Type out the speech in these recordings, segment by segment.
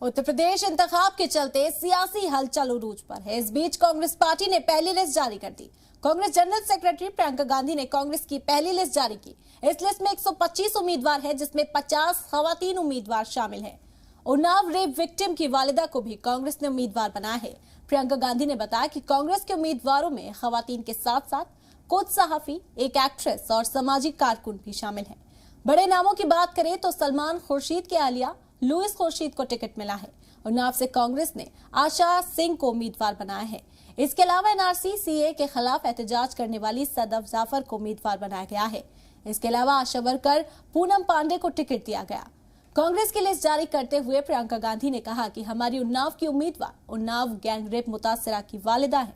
उत्तर प्रदेश इंतखाब के चलते सियासी हलचल उरूज पर है। इस बीच कांग्रेस पार्टी ने पहली लिस्ट जारी कर दी। कांग्रेस जनरल सेक्रेटरी प्रियंका गांधी ने कांग्रेस की पहली लिस्ट जारी की। इस लिस्ट में 125 उम्मीदवार हैं, जिसमें 50 खवातीन उम्मीदवार शामिल हैं। उन्नाव रेप विक्टिम की वालिदा को भी कांग्रेस ने उम्मीदवार बनाया है। प्रियंका गांधी ने बताया कि कांग्रेस के उम्मीदवारों में खवातीन के साथ साथ कुछ सहाफी, एक एक्ट्रेस और सामाजिक कारकुन भी शामिल हैं। बड़े नामों की बात करें तो सलमान खुर्शीद के आलिया लुइस खुर्शीद को टिकट मिला है। उन्नाव से कांग्रेस ने आशा सिंह को उम्मीदवार बनाया है। इसके अलावा एनआरसी सीए के खिलाफ एहतजाज करने वाली सदफ जाफर को उम्मीदवार बनाया गया है। इसके अलावा आशा वर्कर पूनम पांडे को टिकट दिया गया। कांग्रेस की लिस्ट जारी करते हुए प्रियंका गांधी ने कहा कि हमारी उन्नाव की उम्मीदवार उन्नाव गैंगरेप मुतासिरा की वालिदा है।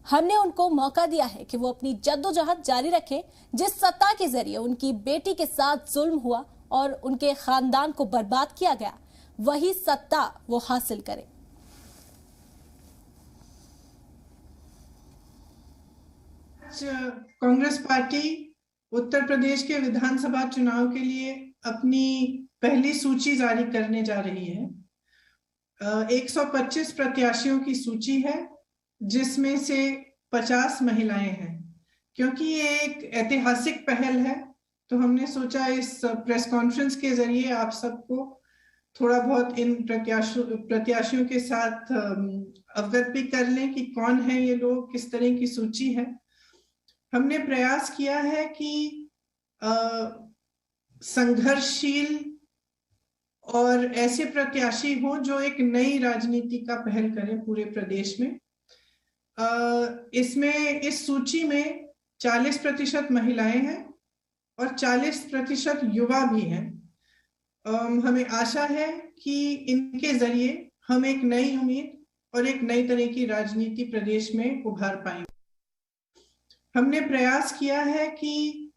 हमने उनको मौका दिया है कि वो अपनी जद्दोजहद जारी रखें। जिस सत्ता के जरिए उनकी बेटी के साथ जुल्म हुआ और उनके खानदान को बर्बाद किया गया, वही सत्ता वो हासिल करें। कांग्रेस पार्टी उत्तर प्रदेश के विधानसभा चुनाव के लिए अपनी पहली सूची जारी करने जा रही है। 125 प्रत्याशियों की सूची है, जिसमें से 50 महिलाएं हैं। क्योंकि ये एक ऐतिहासिक पहल है, तो हमने सोचा इस प्रेस कॉन्फ्रेंस के जरिए आप सबको थोड़ा बहुत इन प्रत्याशियों के साथ अवगत भी कर लें कि कौन है ये लोग, किस तरह की सूची है। हमने प्रयास किया है कि संघर्षशील और ऐसे प्रत्याशी हों जो एक नई राजनीति का पहल करें पूरे प्रदेश में। इसमें इस सूची में 40% महिलाएं हैं और 40% युवा भी हैं। हमें आशा है कि इनके जरिए हम एक नई उम्मीद और एक नई तरह की राजनीति प्रदेश में उभार पाएंगे। हमने प्रयास किया है कि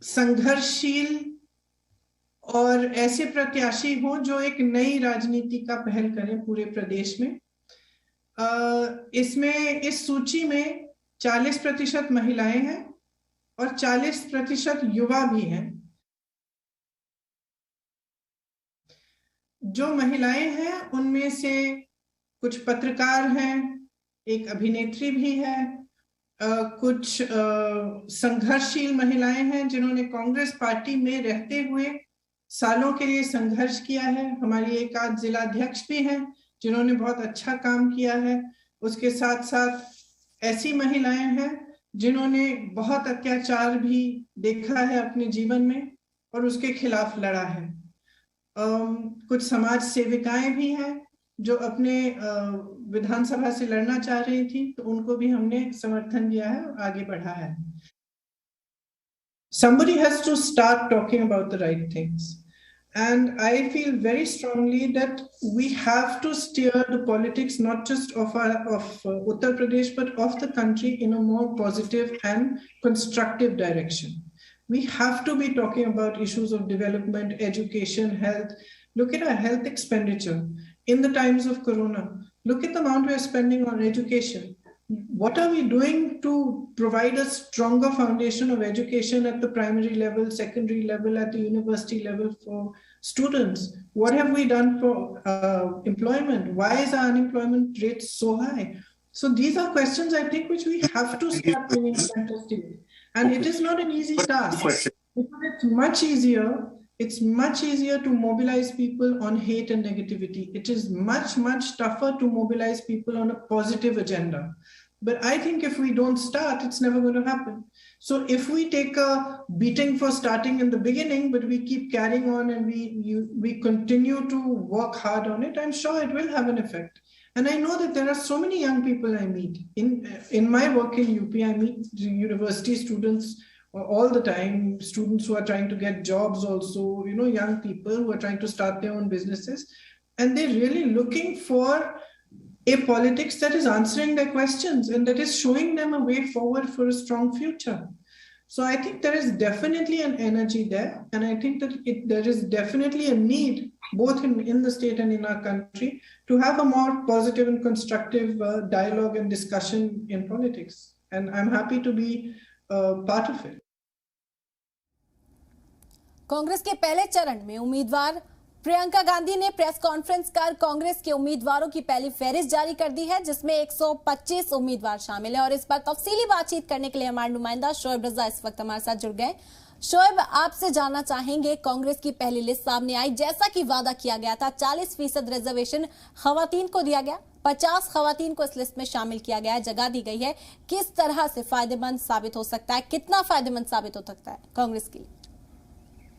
संघर्षशील और ऐसे प्रत्याशी हों जो एक नई राजनीति का पहल करें पूरे प्रदेश में। इसमें इस सूची में 40% महिलाएं हैं और 40% युवा भी हैं। जो महिलाएं हैं उनमें से कुछ पत्रकार हैं, एक अभिनेत्री भी है, कुछ संघर्षशील महिलाएं हैं जिन्होंने कांग्रेस पार्टी में रहते हुए सालों के लिए संघर्ष किया है। हमारी एक आध जिला अध्यक्ष भी हैं जिन्होंने बहुत अच्छा काम किया है। उसके साथ साथ ऐसी महिलाएं हैं जिन्होंने बहुत अत्याचार भी देखा है अपने जीवन में और उसके खिलाफ लड़ा है। कुछ समाज सेविकाएं भी हैं जो अपने विधानसभा से लड़ना चाह रही थी, तो उनको भी हमने समर्थन दिया है और आगे बढ़ा है। Somebody has to start talking about the right things. And I feel very strongly that we have to steer the politics not just of Uttar Pradesh but of the country in a more positive and constructive direction. We have to be talking about issues of development, education, health. Look at our health expenditure in the times of Corona. Look at the amount we are spending on education. What are we doing to provide a stronger foundation of education at the primary level, secondary level, at the university level for students? What have we done for employment? Why is our unemployment rate so high? So these are questions I think which we have to start bringing center stage. And it is not an easy task. It's much easier to mobilize people on hate and negativity. It is much, much tougher to mobilize people on a positive agenda. But I think if we don't start, it's never going to happen. So if we take a beating for starting in the beginning, but we keep carrying on and we continue to work hard on it, I'm sure it will have an effect. And I know that there are so many young people I meet. In my work in UP, I meet university students all the time, students who are trying to get jobs also, young people who are trying to start their own businesses. And they're really looking for a politics that is answering their questions and that is showing them a way forward for a strong future. So I think there is definitely an energy there. And I think that there is definitely a need, both in the state and in our country, to have a more positive and constructive dialogue and discussion in politics. And I'm happy to be part of it. Congress के पहले चरण में उम्मीदवार प्रियंका गांधी ने press conference कर कांग्रेस के उम्मीदवारों की पहली फहरिस्त जारी कर दी है, जिसमें 125 उम्मीदवार शामिल हैं। और इस पर तफसीली बातचीत करने के लिए हमारे नुमाइंदा शोएब रजा इस वक्त हमारे साथ जुड़ गए। शोएब, आपसे जानना चाहेंगे, कांग्रेस की पहली लिस्ट सामने आई, जैसा कि वादा किया गया था 40% रिजर्वेशन खवातीन को दिया गया, 50 खवातीन को इस लिस्ट में शामिल किया गया है, जगह दी गई है। किस तरह से फायदेमंद साबित हो सकता है, कितना फायदेमंद साबित हो सकता है कांग्रेस के लिए?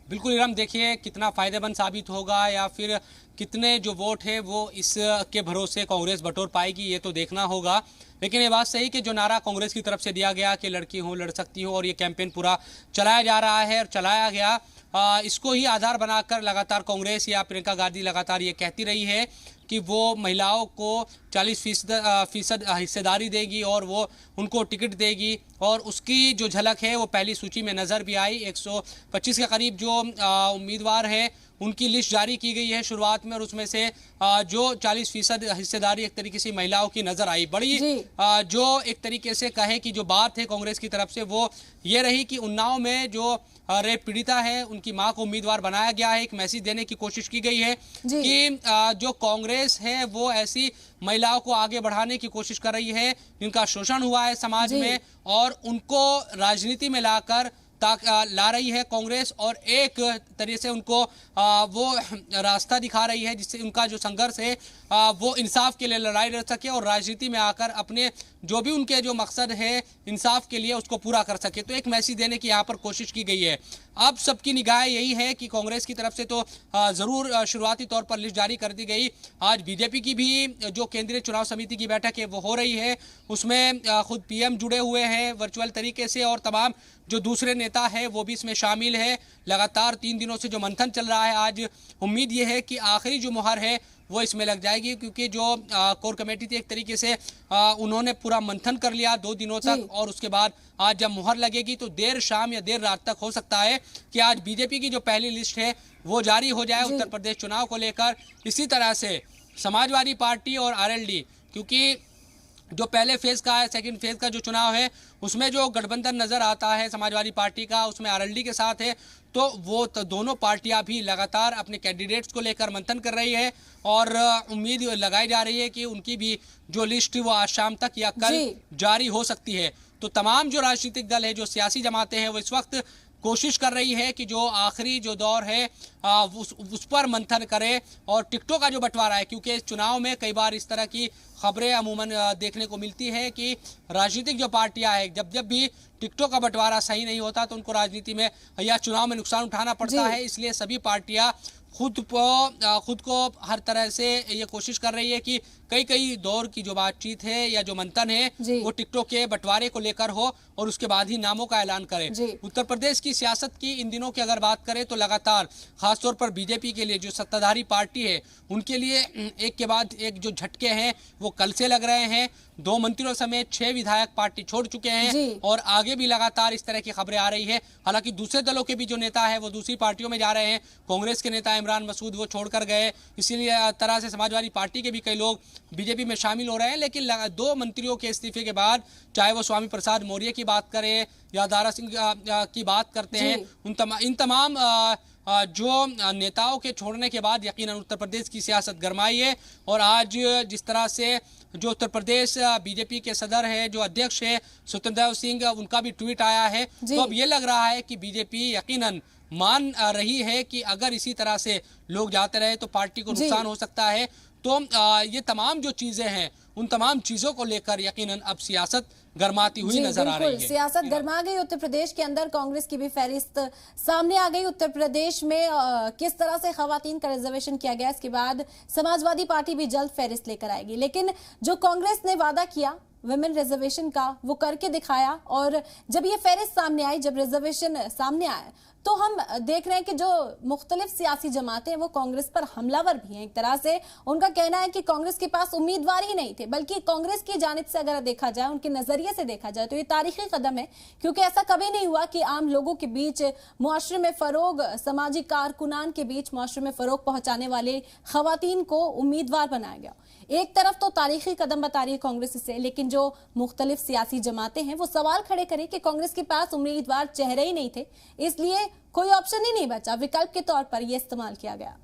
बिल्कुल इरम, देखिए कितना फायदेमंद साबित होगा या फिर कितने जो वोट है वो इसके भरोसे कांग्रेस बटोर पाएगी, ये तो देखना होगा। लेकिन ये बात सही कि जो नारा कांग्रेस की तरफ से दिया गया कि लड़की हो लड़ सकती हो, और ये कैंपेन पूरा चलाया जा रहा है और चलाया गया, इसको ही आधार बनाकर लगातार कांग्रेस या प्रियंका गांधी लगातार ये कहती रही है कि वो महिलाओं को 40% हिस्सेदारी देगी और वो उनको टिकट देगी। और उसकी जो झलक है वो पहली सूची में नज़र भी आई। 125 के करीब जो उम्मीदवार है उनकी लिस्ट जारी की गई है शुरुआत में, और उसमें से जो 40% हिस्सेदारी एक तरीके से महिलाओं की नजर आई। बड़ी जो एक तरीके से कहे कि जो बात है कांग्रेस की तरफ से वो ये रही कि उन्नाव में जो रेप पीड़िता है उनकी मां को उम्मीदवार बनाया गया है। एक मैसेज देने की कोशिश की गई है कि जो कांग्रेस है वो ऐसी महिलाओं को आगे बढ़ाने की कोशिश कर रही है जिनका शोषण हुआ है समाज में, और उनको राजनीति में लाकर ला रही है कांग्रेस, और एक तरीके से उनको वो रास्ता दिखा रही है जिससे उनका जो संघर्ष है वो इंसाफ के लिए लड़ाई लड़ सके और राजनीति में आकर अपने जो भी उनके जो मकसद है इंसाफ के लिए उसको पूरा कर सके। तो एक मैसेज देने की यहाँ पर कोशिश की गई है। अब सबकी निगाह यही है कि कांग्रेस की तरफ से तो जरूर शुरुआती तौर पर लिस्ट जारी कर दी गई। आज बीजेपी की भी जो केंद्रीय चुनाव समिति की बैठक है वो हो रही है, उसमें खुद पीएम जुड़े हुए हैं वर्चुअल तरीके से, और तमाम जो दूसरे नेता है वो भी इसमें शामिल है। लगातार 3 दिनों से जो मंथन चल रहा है, आज उम्मीद ये है कि आखिरी जो मुहर है वो इसमें लग जाएगी, क्योंकि जो कोर कमेटी थी एक तरीके से उन्होंने पूरा मंथन कर लिया 2 दिनों तक, और उसके बाद आज जब मुहर लगेगी तो देर शाम या देर रात तक हो सकता है कि आज बीजेपी की जो पहली लिस्ट है वो जारी हो जाए उत्तर प्रदेश चुनाव को लेकर। इसी तरह से समाजवादी पार्टी और आरएलडी, क्योंकि जो पहले फेज का है, सेकंड फेज का जो चुनाव है उसमें जो गठबंधन नजर आता है समाजवादी पार्टी का उसमें आरएलडी के साथ है, तो वो तो दोनों पार्टियां भी लगातार अपने कैंडिडेट्स को लेकर मंथन कर रही है, और उम्मीद लगाई जा रही है कि उनकी भी जो लिस्ट वो आज शाम तक या कल जारी हो सकती है। तो तमाम जो राजनीतिक दल है, जो सियासी जमातें हैं, वो इस वक्त कोशिश कर रही है कि जो आखिरी जो दौर है उस पर मंथन करे, और टिकटों का जो बंटवारा है, क्योंकि चुनाव में कई बार इस तरह की खबरें अमूमन देखने को मिलती है कि राजनीतिक जो पार्टियां हैं जब भी टिकटों का बंटवारा सही नहीं होता तो उनको राजनीति में या चुनाव में नुकसान उठाना पड़ता है। इसलिए सभी पार्टियां खुद को हर तरह से ये कोशिश कर रही है कि कई दौर की जो बातचीत है या जो मंथन है वो टिकटों के बंटवारे को लेकर हो और उसके बाद ही नामों का ऐलान करें। उत्तर प्रदेश की सियासत की इन दिनों की अगर बात करें तो लगातार खासतौर पर बीजेपी के लिए जो सत्ताधारी पार्टी है उनके लिए एक के बाद एक जो झटके हैं वो कल से लग रहे हैं। 2 मंत्रियों समेत 6 विधायक पार्टी छोड़ चुके हैं और आगे भी लगातार इस तरह की खबरें आ रही है। हालांकि दूसरे दलों के भी जो नेता है वो दूसरी पार्टियों में जा रहे हैं। कांग्रेस के नेता इमरान मसूद वो छोड़कर गए, इसीलिए तरह से समाजवादी पार्टी के भी कई लोग बीजेपी में शामिल हो रहे हैं। लेकिन 2 मंत्रियों के इस्तीफे के बाद, चाहे वो स्वामी प्रसाद मौर्य की बात करें या दारा सिंह की बात करते हैं, इन तमाम जो नेताओं के छोड़ने के बाद यकीनन उत्तर प्रदेश की सियासत गरमाई है। और आज जिस तरह से जो उत्तर प्रदेश बीजेपी के सदर है, जो अध्यक्ष है स्वतंत्र देव सिंह, उनका भी ट्वीट आया है, तो अब ये लग रहा है कि बीजेपी यकीनन मान रही है कि अगर इसी तरह से लोग जाते रहे तो पार्टी को नुकसान हो सकता है। तो ये तमाम जो चीजें हैं उन तमाम चीजों को लेकर यकीनन अब सियासत गरमाती हुई नजर आ रही है। सियासत गरमा गई उत्तर प्रदेश के अंदर, कांग्रेस की भी फहरिस्त सामने आ गई। उत्तर प्रदेश में किस तरह से खवातीन का रिजर्वेशन किया गया, इसके बाद समाजवादी पार्टी भी जल्द फहरिस्त लेकर आएगी। लेकिन जो कांग्रेस ने वादा किया वुमेन रिजर्वेशन का, वो करके दिखाया। और जब ये फहरिस्त सामने आई, जब रिजर्वेशन सामने आया, तो हम देख रहे हैं कि जो मुख्तलिफ सियासी जमातें हैं वो कांग्रेस पर हमलावर भी हैं। एक तरह से उनका कहना है कि कांग्रेस के पास उम्मीदवार ही नहीं थे, बल्कि कांग्रेस की जानिब से अगर देखा जाए, उनके नजरिए से देखा जाए तो ये तारीखी कदम है, क्योंकि ऐसा कभी नहीं हुआ कि आम लोगों के बीच मुआशरे में फरोग, सामाजिक कारकुनान के बीच मुआशरे में फरोग पहुंचाने वाले खवातीन को उम्मीदवार बनाया गया। एक तरफ तो तारीखी कदम बता रही है कांग्रेस इसे, लेकिन जो मुख्तलिफ सियासी जमातें हैं वो सवाल खड़े करें कि कांग्रेस के पास उम्मीदवार चेहरे ही नहीं थे, इसलिए कोई ऑप्शन ही नहीं बचा, विकल्प के तौर पर यह इस्तेमाल किया गया।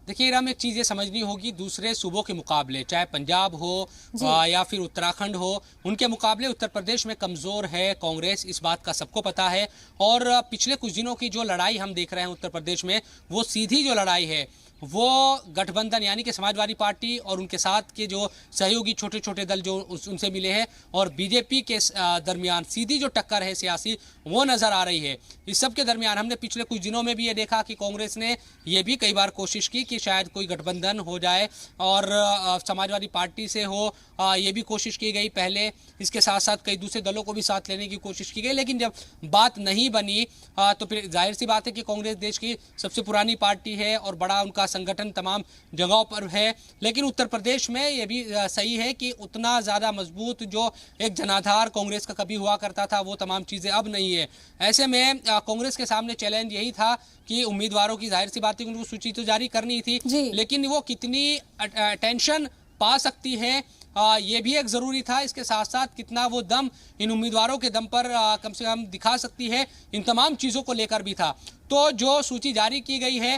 देखिए राम, एक चीज़ ये समझनी होगी, दूसरे सूबों के मुकाबले, चाहे पंजाब हो या फिर उत्तराखंड हो, उनके मुकाबले उत्तर प्रदेश में कमज़ोर है कांग्रेस, इस बात का सबको पता है। और पिछले कुछ दिनों की जो लड़ाई हम देख रहे हैं उत्तर प्रदेश में, वो सीधी जो लड़ाई है वो गठबंधन यानी कि समाजवादी पार्टी और उनके साथ के जो सहयोगी छोटे छोटे दल जो उनसे मिले हैं और बीजेपी के दरमियान सीधी जो टक्कर है सियासी, वो नज़र आ रही है। इस सब के दरमियान हमने पिछले कुछ दिनों में भी ये देखा कि कांग्रेस ने ये भी कई बार कोशिश की कि शायद कोई गठबंधन हो जाए और समाजवादी पार्टी से हो, ये भी कोशिश की गई पहले। इसके साथ साथ कई दूसरे दलों को भी साथ लेने की कोशिश की गई, लेकिन जब बात नहीं बनी तो फिर जाहिर सी बात है कि कांग्रेस देश की सबसे पुरानी पार्टी है और बड़ा उनका संगठन तमाम जगहों पर है। लेकिन उत्तर प्रदेश में ये भी सही है कि उतना ज़्यादा मजबूत जो एक जनाधार कांग्रेस का कभी हुआ करता था, वो तमाम चीज़ें अब नहीं है। ऐसे में कांग्रेस के सामने चैलेंज यही था कि उम्मीदवारों की जाहिर सी बात है कि उनको सूची तो जारी करनी थी, लेकिन वो कितनी अटेंशन पा सकती है ये भी एक ज़रूरी था। इसके साथ साथ कितना वो दम इन उम्मीदवारों के दम पर कम से कम दिखा सकती है, इन तमाम चीज़ों को लेकर भी था। तो जो सूची जारी की गई है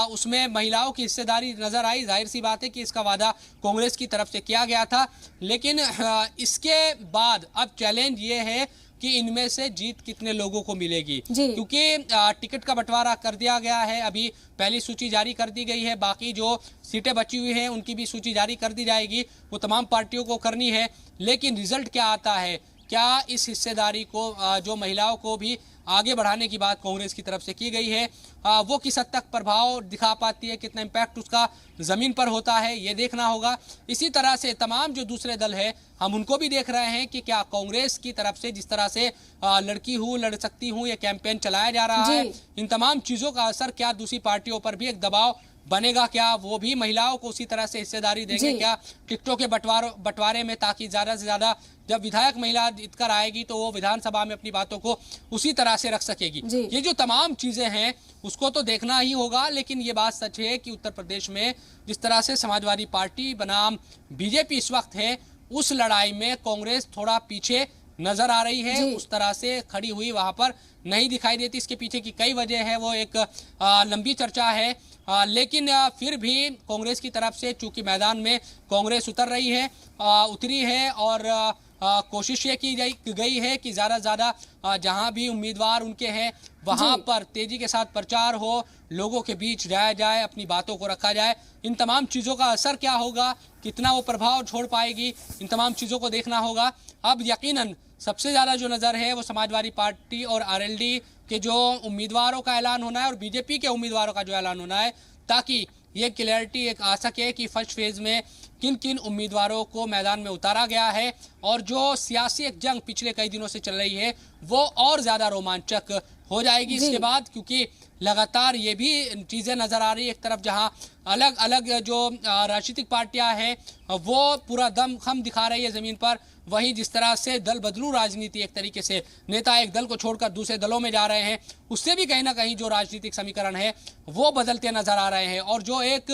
उसमें महिलाओं की हिस्सेदारी नज़र आई। जाहिर सी बात है कि इसका वादा कांग्रेस की तरफ से किया गया था, लेकिन इसके बाद अब चैलेंज ये है कि इनमें से जीत कितने लोगों को मिलेगी, क्योंकि टिकट का बंटवारा कर दिया गया है। अभी पहली सूची जारी कर दी गई है, बाकी जो सीटें बची हुई हैं उनकी भी सूची जारी कर दी जाएगी, वो तमाम पार्टियों को करनी है। लेकिन रिजल्ट क्या आता है, क्या इस हिस्सेदारी को जो महिलाओं को भी आगे बढ़ाने की बात कांग्रेस की तरफ से की गई है, वो किस हद तक प्रभाव दिखा पाती है, कितना इम्पैक्ट उसका ज़मीन पर होता है, ये देखना होगा। इसी तरह से तमाम जो दूसरे दल है हम उनको भी देख रहे हैं कि क्या कांग्रेस की तरफ से जिस तरह से लड़की हूँ लड़ सकती हूँ ये कैंपेन चलाया जा रहा है, इन तमाम चीज़ों का असर क्या दूसरी पार्टियों पर भी एक दबाव बनेगा, क्या वो भी महिलाओं को उसी तरह से हिस्सेदारी देंगे क्या टिकटों के बंटवारे में, ताकि ज़्यादा से ज़्यादा जब विधायक महिला जीतकर आएगी तो वो विधानसभा में अपनी बातों को उसी तरह से रख सकेगी। ये जो तमाम चीज़ें हैं उसको तो देखना ही होगा। लेकिन ये बात सच है कि उत्तर प्रदेश में जिस तरह से समाजवादी पार्टी बनाम बीजेपी इस वक्त है, उस लड़ाई में कांग्रेस थोड़ा पीछे नजर आ रही है, उस तरह से खड़ी हुई वहां पर नहीं दिखाई देती। इसके पीछे की कई वजह है, वो एक लंबी चर्चा है, लेकिन फिर भी कांग्रेस की तरफ से चूंकि मैदान में कांग्रेस उतरी है और कोशिश ये की गई है कि ज़्यादा से ज़्यादा जहां भी उम्मीदवार उनके हैं वहां पर तेजी के साथ प्रचार हो, लोगों के बीच जाया जाए, अपनी बातों को रखा जाए। इन तमाम चीज़ों का असर क्या होगा, कितना वो प्रभाव छोड़ पाएगी, इन तमाम चीज़ों को देखना होगा। अब यकीनन सबसे ज़्यादा जो नज़र है वो समाजवादी पार्टी और आरएलडी के जो उम्मीदवारों का ऐलान होना है और बीजेपी के उम्मीदवारों का जो ऐलान होना है, ताकि ये क्लैरिटी एक आ सके कि फर्स्ट फेज में किन किन उम्मीदवारों को मैदान में उतारा गया है और जो सियासी एक जंग पिछले कई दिनों से चल रही है वो और ज़्यादा रोमांचक हो जाएगी इसके बाद, क्योंकि लगातार ये भी चीज़ें नज़र आ रही है। एक तरफ जहां अलग अलग जो राजनीतिक पार्टियां हैं वो पूरा दम खम दिखा रही है ज़मीन पर, वहीं जिस तरह से दल बदलू राजनीति एक तरीके से नेता एक दल को छोड़कर दूसरे दलों में जा रहे हैं, उससे भी कहीं ना कहीं जो राजनीतिक समीकरण है वो बदलते नजर आ रहे हैं। और जो एक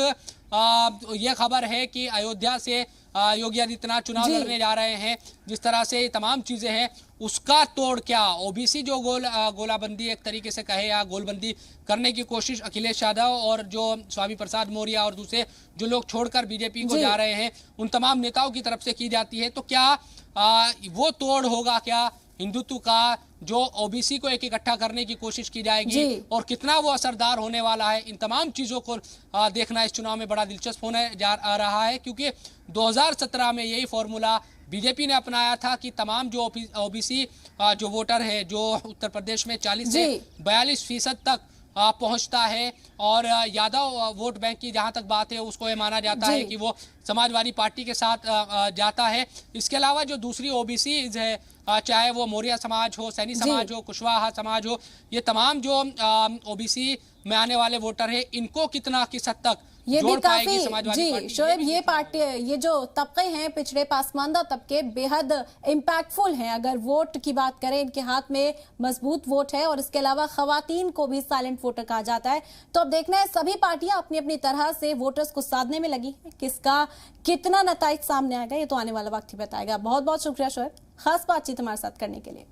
ये खबर है कि अयोध्या से योगी आदित्यनाथ चुनाव लड़ने जा रहे हैं, जिस तरह से ये तमाम चीज़ें हैं उसका तोड़ क्या, ओबीसी जो गोलाबंदी एक तरीके से कहे या गोलबंदी करने की कोशिश अखिलेश यादव और जो स्वामी प्रसाद मौर्य और दूसरे जो लोग छोड़कर बीजेपी को जा रहे हैं उन तमाम नेताओं की तरफ से की जाती है, तो क्या वो तोड़ होगा, क्या हिंदुत्व का जो ओबीसी को एक इकट्ठा करने की कोशिश की जाएगी और कितना वो असरदार होने वाला है, इन तमाम चीज़ों को देखना इस चुनाव में बड़ा दिलचस्प होने जा रहा है। क्योंकि 2017 में यही फॉर्मूला बीजेपी ने अपनाया था कि तमाम जो ओबीसी जो वोटर है जो उत्तर प्रदेश में 40 से 42% तक पहुंचता है और यादव वोट बैंक की जहां तक बात है उसको ये माना जाता है कि वो समाजवादी पार्टी के साथ जाता है। इसके अलावा जो दूसरी ओबीसी है, चाहे वो मौर्य समाज हो, सैनी समाज हो, कुशवाहा समाज हो, ये तमाम जो ओबीसी में आने वाले वोटर है इनको कितना किस हद तक ये भी काफी शोएब ये जो तबके हैं पिछड़े पासमानदा तबके बेहद इम्पैक्टफुल हैं। अगर वोट की बात करें, इनके हाथ में मजबूत वोट है और इसके अलावा खवातीन को भी साइलेंट वोटर कहा जाता है। तो अब देखना है सभी पार्टियां अपनी अपनी तरह से वोटर्स को साधने में लगी है, किसका कितना नतीजा सामने आएगा ये तो आने वाला वक्त ही बताएगा। बहुत बहुत शुक्रिया शोएब, खास बातचीत हमारे साथ करने के लिए।